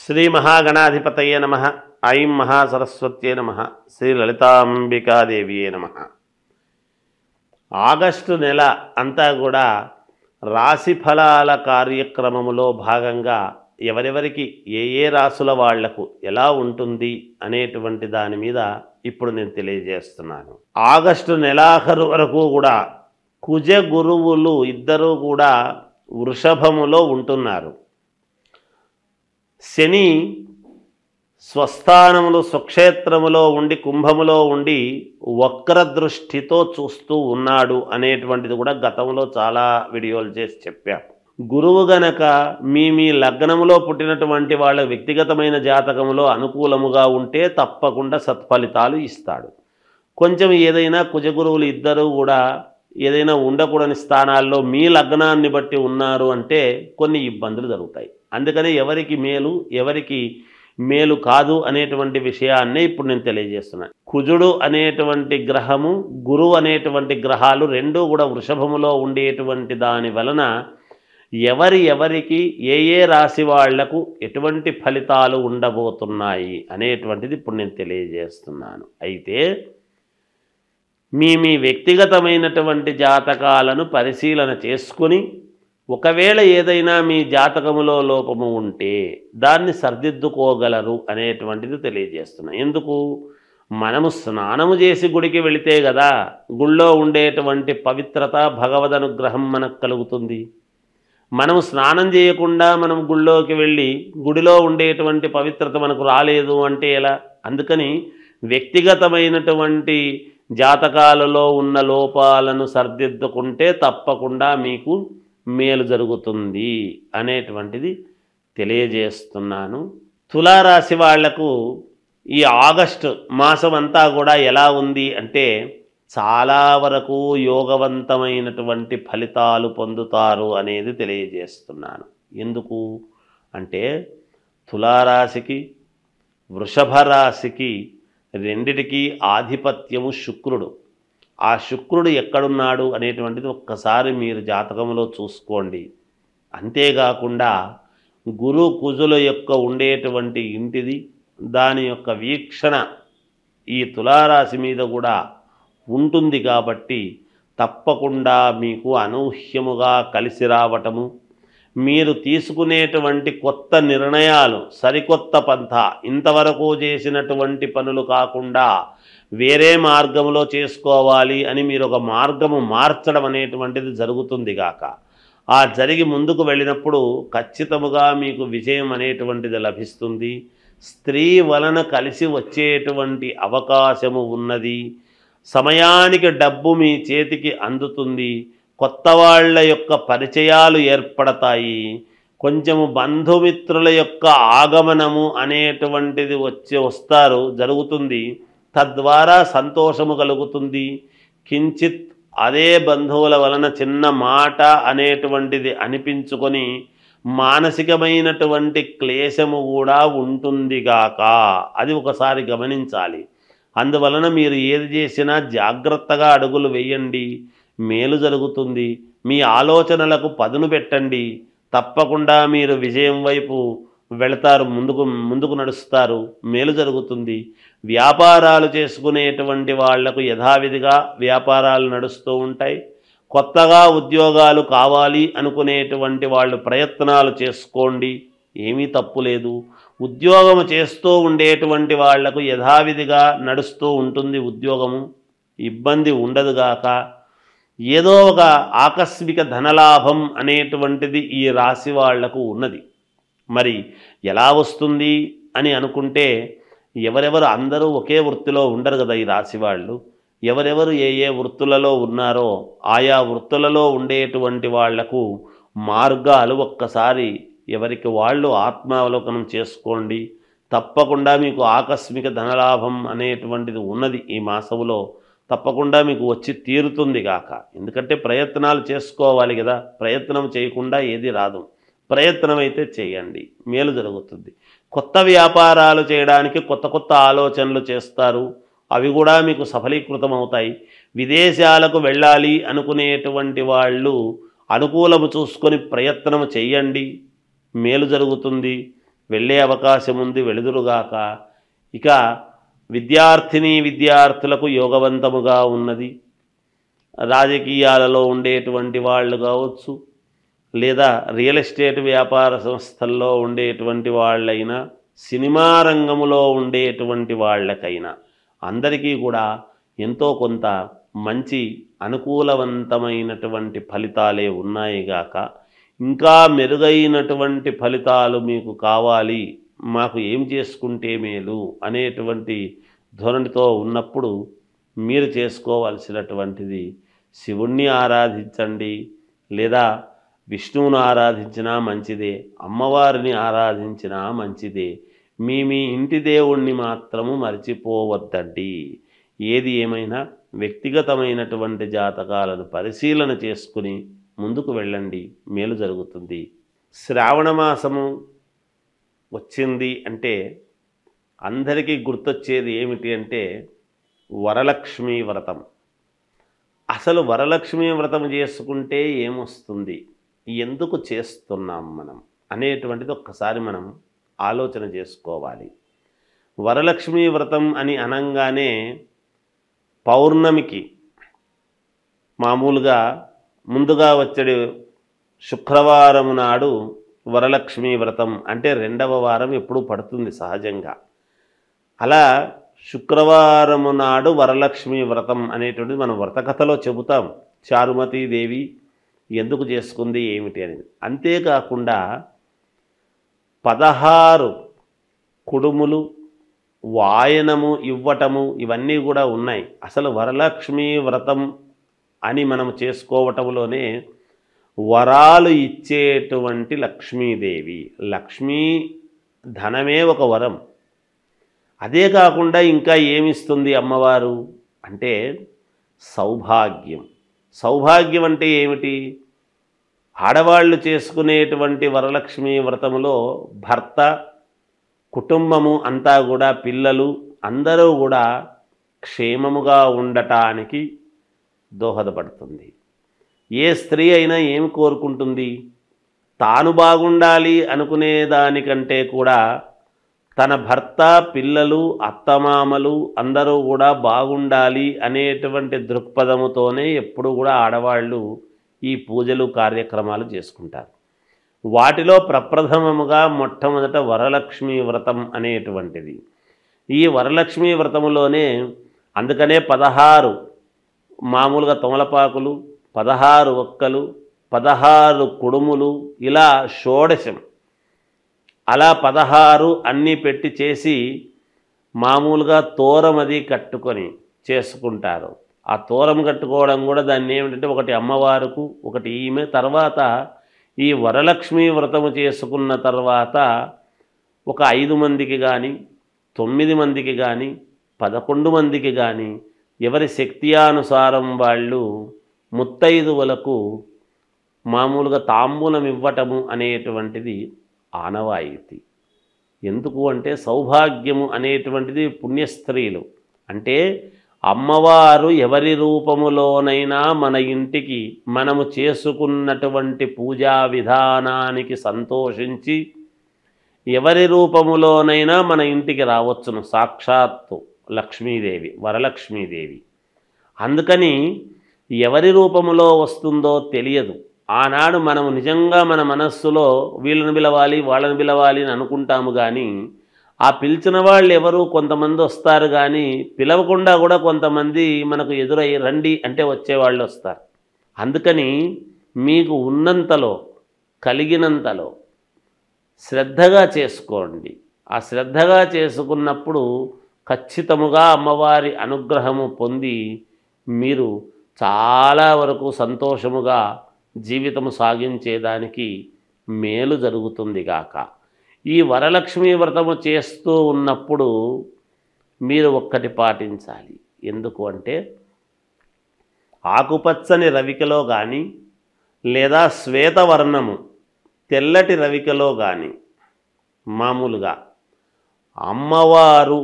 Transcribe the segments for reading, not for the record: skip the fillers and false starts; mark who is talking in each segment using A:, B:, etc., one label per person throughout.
A: శ్రీ మహాగణాధిపతయే నమః. ఐం మహాసరస్వత్యే నమః. శ్రీ లలితాంబికాదేవియే నమః. ఆగస్టు నెల అంతా కూడా రాశి ఫలాల కార్యక్రమములో భాగంగా ఎవరెవరికి ఏ రాశుల వాళ్లకు ఎలా ఉంటుంది అనేటువంటి దాని మీద ఇప్పుడు నేను తెలియజేస్తున్నాను. ఆగస్టు నెలాఖరు వరకు కూడా కుజ గురువులు ఇద్దరూ కూడా వృషభములో ఉంటున్నారు. శని స్వస్థానములు స్వక్షేత్రములో ఉండి కుంభములో ఉండి వక్రదృష్టితో చూస్తూ ఉన్నాడు అనేటువంటిది కూడా గతంలో చాలా వీడియోలు చేసి చెప్పాం. గురువు గనక మీ లగ్నములో పుట్టినటువంటి వాళ్ళ వ్యక్తిగతమైన జాతకములో అనుకూలముగా ఉంటే తప్పకుండా సత్ఫలితాలు ఇస్తాడు. కొంచెం ఏదైనా కుజగురువులు ఇద్దరూ కూడా ఏదైనా ఉండకూడని స్థానాల్లో మీ లగ్నాన్ని బట్టి ఉన్నారు అంటే కొన్ని ఇబ్బందులు జరుగుతాయి. అందుకని ఎవరికి మేలు ఎవరికి మేలు కాదు అనేటువంటి విషయాన్నే ఇప్పుడు నేను తెలియజేస్తున్నాను. కుజుడు అనేటువంటి గ్రహము గురువు అనేటువంటి గ్రహాలు రెండూ కూడా వృషభములో ఉండేటువంటి దాని వలన ఎవరికి ఏ రాశి వాళ్లకు ఎటువంటి ఫలితాలు ఉండబోతున్నాయి అనేటువంటిది ఇప్పుడు నేను తెలియజేస్తున్నాను. అయితే మీ వ్యక్తిగతమైనటువంటి జాతకాలను పరిశీలన చేసుకుని ఒకవేళ ఏదైనా మీ జాతకములో లోపము ఉంటే దాన్ని సరిదిద్దుకోగలరు అనేటువంటిది తెలియజేస్తున్నాను. ఎందుకు? మనము స్నానము చేసి గుడికి వెళితే కదా గుళ్ళో ఉండేటువంటి పవిత్రత భగవద్ అనుగ్రహం మనకు కలుగుతుంది. మనము స్నానం చేయకుండా మనం గుళ్ళోకి వెళ్ళి గుడిలో ఉండేటువంటి పవిత్రత మనకు రాలేదు అంటే ఎలా? అందుకని వ్యక్తిగతమైనటువంటి జాతకాలలో ఉన్న లోపాలను సరిదిద్దుకుంటే తప్పకుండా మీకు మేలు జరుగుతుంది అనేటువంటిది తెలియజేస్తున్నాను. తులారాశి వాళ్లకు ఈ ఆగస్టు మాసం అంతా కూడా ఎలా ఉంది అంటే చాలా వరకు యోగవంతమైనటువంటి ఫలితాలు పొందుతారు అనేది తెలియజేస్తున్నాను. ఎందుకు అంటే తులారాశికి వృషభ రాశికి రెండిటికి ఆధిపత్యము శుక్రుడు. ఆ శుక్రుడు ఎక్కడున్నాడు అనేటువంటిది ఒక్కసారి మీరు జాతకంలో చూసుకోండి. అంతేకాకుండా గురు కుజుల యొక్క ఉండేటువంటి ఇంటిది దాని యొక్క వీక్షణ ఈ తులారాశి మీద కూడా ఉంటుంది కాబట్టి తప్పకుండా మీకు అనూహ్యముగా కలిసి రావటము, మీరు తీసుకునేటువంటి కొత్త నిర్ణయాలు సరికొత్త పంథ ఇంతవరకు చేసినటువంటి పనులు కాకుండా వేరే మార్గంలో చేసుకోవాలి అని మీరు ఒక మార్గము మార్చడం అనేటువంటిది జరుగుతుంది గాక. ఆ జరిగి ముందుకు వెళ్ళినప్పుడు ఖచ్చితముగా మీకు విజయం అనేటువంటిది లభిస్తుంది. స్త్రీ వలన కలిసి వచ్చేటువంటి అవకాశము ఉన్నది. సమయానికి డబ్బు మీ చేతికి అందుతుంది. కొత్త వాళ్ళ యొక్క పరిచయాలు ఏర్పడతాయి. కొంచెము బంధుమిత్రుల యొక్క ఆగమనము అనేటువంటిది వస్తారు జరుగుతుంది. తద్వారా సంతోషము కలుగుతుంది. కించిత్ అదే బంధువుల వలన చిన్న మాట అనేటువంటిది అనిపించుకొని మానసికమైనటువంటి క్లేశము కూడా ఉంటుంది గాక. అది ఒకసారి గమనించాలి. అందువలన మీరు ఏది చేసినా జాగ్రత్తగా అడుగులు వేయండి, మేలు జరుగుతుంది. మీ ఆలోచనలకు పదును పెట్టండి. తప్పకుండా మీరు విజయం వైపు వెళతారు, ముందుకు నడుస్తారు, మేలు జరుగుతుంది. వ్యాపారాలు చేసుకునేటువంటి వాళ్లకు యథావిధిగా వ్యాపారాలు నడుస్తూ ఉంటాయి. కొత్తగా ఉద్యోగాలు కావాలి అనుకునేటువంటి వాళ్ళు ప్రయత్నాలు చేసుకోండి, ఏమీ తప్పు లేదు. ఉద్యోగము చేస్తూ ఉండేటువంటి వాళ్లకు యథావిధిగా నడుస్తూ ఉంటుంది ఉద్యోగము, ఇబ్బంది ఉండదుగాక. ఏదో ఒక ఆకస్మిక ధనలాభం అనేటువంటిది ఈ రాశి వాళ్లకు ఉన్నది. మరి ఎలా వస్తుంది అని అనుకుంటే ఎవరెవరు అందరూ ఒకే వృత్తిలో ఉండరు కదా ఈ రాశి వాళ్ళు. ఎవరెవరు ఏ వృత్తులలో ఉన్నారో ఆయా వృత్తులలో ఉండేటువంటి వాళ్లకు మార్గాలు ఒక్కసారి ఎవరికి వాళ్ళు ఆత్మావలోకనం చేసుకోండి. తప్పకుండా మీకు ఆకస్మిక ధనలాభం అనేటువంటిది ఉన్నది ఈ మాసంలో. తప్పకుండా మీకు వచ్చి తీరుతుంది గాక. ఎందుకంటే ప్రయత్నాలు చేసుకోవాలి కదా, ప్రయత్నం చేయకుండా ఏది రాదు. ప్రయత్నం అయితే చేయండి, మేలు జరుగుతుంది. కొత్త వ్యాపారాలు చేయడానికి కొత్త ఆలోచనలు చేస్తారు, అవి కూడా మీకు సఫలీకృతం అవుతాయి. విదేశాలకు వెళ్ళాలి అనుకునేటువంటి వాళ్ళు అనుకూలము చూసుకొని ప్రయత్నం చేయండి, మేలు జరుగుతుంది. వెళ్ళే అవకాశం ఉంది, వెళుదురుగాక. ఇక విద్యార్థులకు యోగవంతముగా ఉన్నది. రాజకీయాలలో ఉండేటువంటి వాళ్ళు కావచ్చు, లేదా రియల్ ఎస్టేట్ వ్యాపార సంస్థల్లో ఉండేటువంటి వాళ్ళైనా, సినిమా రంగంలో ఉండేటువంటి వాళ్ళకైనా అందరికీ కూడా ఎంతో కొంత మంచి అనుకూలవంతమైనటువంటి ఫలితాలే ఉన్నాయిగాక. ఇంకా మెరుగైనటువంటి ఫలితాలు మీకు కావాలి, మాకు ఏం చేసుకుంటే మేలు అనేటువంటి ధోరణితో ఉన్నప్పుడు మీరు చేసుకోవాల్సినటువంటిది శివుణ్ణి ఆరాధించండి, లేదా విష్ణువును ఆరాధించినా మంచిదే, అమ్మవారిని ఆరాధించినా మంచిదే. మీ ఇంటి దేవుణ్ణి మాత్రము మర్చిపోవద్దండి. ఏది ఏమైనా వ్యక్తిగతమైనటువంటి జాతకాలను పరిశీలన చేసుకుని ముందుకు వెళ్ళండి, మేలు జరుగుతుంది. శ్రావణ మాసము వచ్చింది అంటే అందరికీ గుర్తొచ్చేది ఏమిటి అంటే వరలక్ష్మీ వ్రతం. అసలు వరలక్ష్మీ వ్రతం చేసుకుంటే ఏమొస్తుంది, ఎందుకు చేస్తున్నాం మనం అనేటువంటిది ఒక్కసారి మనం ఆలోచన చేసుకోవాలి. వరలక్ష్మీ వ్రతం అని అనంగానే పౌర్ణమికి మామూలుగా ముందుగా వచ్చే శుక్రవారం నాడు వరలక్ష్మీ వ్రతం అంటే 2వ వారం ఎప్పుడు పడుతుంది సహజంగా. అలా శుక్రవారము నాడు వరలక్ష్మీ వ్రతం అనేటువంటిది మనం వ్రతకథలో చెబుతాం. చారుమతీదేవి ఎందుకు చేసుకుంది ఏమిటి అనేది. అంతేకాకుండా 16 కుడుములు వాయనము ఇవ్వటము ఇవన్నీ కూడా ఉన్నాయి. అసలు వరలక్ష్మీ వ్రతం అని మనం చేసుకోవటంలోనే వరాలు ఇచ్చేటువంటి లక్ష్మీదేవి, లక్ష్మీ ధనమే ఒక వరం. అదే కాకుండా ఇంకా ఏమిస్తుంది అమ్మవారు అంటే సౌభాగ్యం. సౌభాగ్యం అంటే ఏమిటి? ఆడవాళ్ళు చేసుకునేటువంటి వరలక్ష్మీ వ్రతములో భర్త, కుటుంబము అంతా కూడా, పిల్లలు అందరూ కూడా క్షేమముగా ఉండటానికి దోహదపడుతుంది. ఏ స్త్రీ అయినా ఏమి కోరుకుంటుంది? తాను బాగుండాలి అనుకునే దానికంటే కూడా తన భర్త, పిల్లలు, అత్తమామలు అందరూ కూడా బాగుండాలి అనేటువంటి దృక్పథముతోనే ఎప్పుడు కూడా ఆడవాళ్ళు ఈ పూజలు కార్యక్రమాలు చేసుకుంటారు. వాటిలో ప్రప్రథమముగా మొట్టమొదట వరలక్ష్మీ వ్రతం అనేటువంటిది. ఈ వరలక్ష్మీ వ్రతములోనే అందుకనే 16 మామూలుగా తమలపాకులు, 16 ఒక్కలు, 16 కుడుములు, ఇలా షోడశం, అలా 16 అన్నీ పెట్టి చేసి మామూలుగా తోరం అది కట్టుకొని చేసుకుంటారు. ఆ తోరం కట్టుకోవడం కూడా దాన్ని ఏమిటంటే ఒకటి అమ్మవారుకు, ఒకటి ఈమె. తర్వాత ఈ వరలక్ష్మీ వ్రతము చేసుకున్న తర్వాత ఒక 5 మందికి కానీ, 9 మందికి కానీ, 11 మందికి కానీ ఎవరి శక్త్యానుసారం వాళ్ళు ముత్తైదువులకు మామూలుగా తాంబూలం ఇవ్వటము అనేటువంటిది ఆనవాయితీ. ఎందుకు అంటే సౌభాగ్యము అనేటువంటిది పుణ్యస్త్రీలు అంటే అమ్మవారు ఎవరి రూపములోనైనా మన ఇంటికి మనము చేసుకున్నటువంటి పూజా విధానానికి సంతోషించి ఎవరి రూపములోనైనా మన ఇంటికి రావచ్చును. సాక్షాత్తు లక్ష్మీదేవి, వరలక్ష్మీదేవి. అందుకని ఎవరి రూపములో వస్తుందో తెలియదు. ఆనాడు మనము నిజంగా మన మనస్సులో వీళ్ళని పిలవాలి, వాళ్ళని పిలవాలి అని అనుకుంటాము. కానీ ఆ పిలిచిన వాళ్ళు ఎవరు కొంతమంది వస్తారు, కానీ పిలవకుండా కూడా కొంతమంది మనకు ఎదురై రండి అంటే వచ్చేవాళ్ళు వస్తారు. అందుకని మీకు ఉన్నంతలో, కలిగినంతలో శ్రద్ధగా చేసుకోండి. ఆ శ్రద్ధగా చేసుకున్నప్పుడు ఖచ్చితముగా అమ్మవారి అనుగ్రహము పొంది మీరు చాలా వరకు సంతోషముగా జీవితము సాగించేదానికి మేలు జరుగుతుంది గాక. ఈ వరలక్ష్మీ వ్రతము చేస్తూ ఉన్నప్పుడు మీరు ఒక్కటి పాటించాలి. ఎందుకు అంటే ఆకుపచ్చని రవికలో కానీ, లేదా శ్వేతవర్ణము తెల్లటి రవికలో కానీ, మామూలుగా అమ్మవారు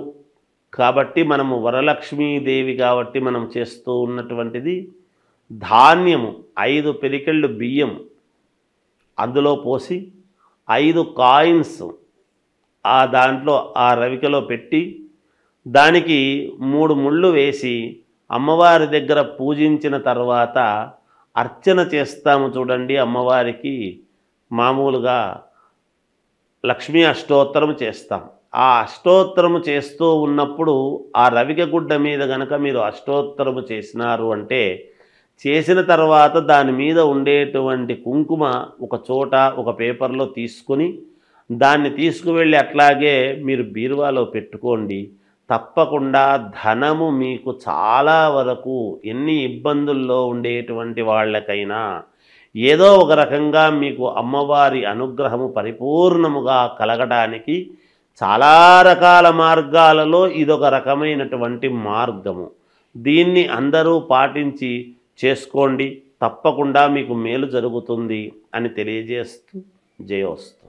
A: కాబట్టి మనము వరలక్ష్మీదేవి కాబట్టి మనం చేస్తూ ఉన్నటువంటిది ధాన్యము 5 పిరికెళ్ళు బియ్యం అందులో పోసి 5 కాయిన్స్ ఆ దాంట్లో ఆ రవికలో పెట్టి దానికి 3 ముళ్ళు వేసి అమ్మవారి దగ్గర పూజించిన తర్వాత అర్చన చేస్తాము చూడండి. అమ్మవారికి మామూలుగా లక్ష్మీ అష్టోత్తరం చేస్తాం. ఆ అష్టోత్తరము చేస్తూ ఉన్నప్పుడు ఆ రవిక గుడ్డ మీద గనక మీరు అష్టోత్తరము చేసినారు అంటే, చేసిన తర్వాత దాని మీద ఉండేటువంటి కుంకుమ ఒక చోట ఒక పేపర్లో తీసుకొని దాన్ని తీసుకువెళ్ళి అట్లాగే మీరు బీరువాలో పెట్టుకోండి. తప్పకుండా ధనము మీకు చాలా వరకు ఎన్ని ఇబ్బందుల్లో ఉండేటువంటి వాళ్ళకైనా ఏదో ఒక రకంగా మీకు అమ్మవారి అనుగ్రహము పరిపూర్ణముగా కలగడానికి చాలా రకాల మార్గాలలో ఇదొక రకమైనటువంటి మార్గము. దీన్ని అందరూ పాటించి చేసుకోండి. తప్పకుండా మీకు మేలు జరుగుతుంది అని తెలియజేస్తూ జయోస్తు.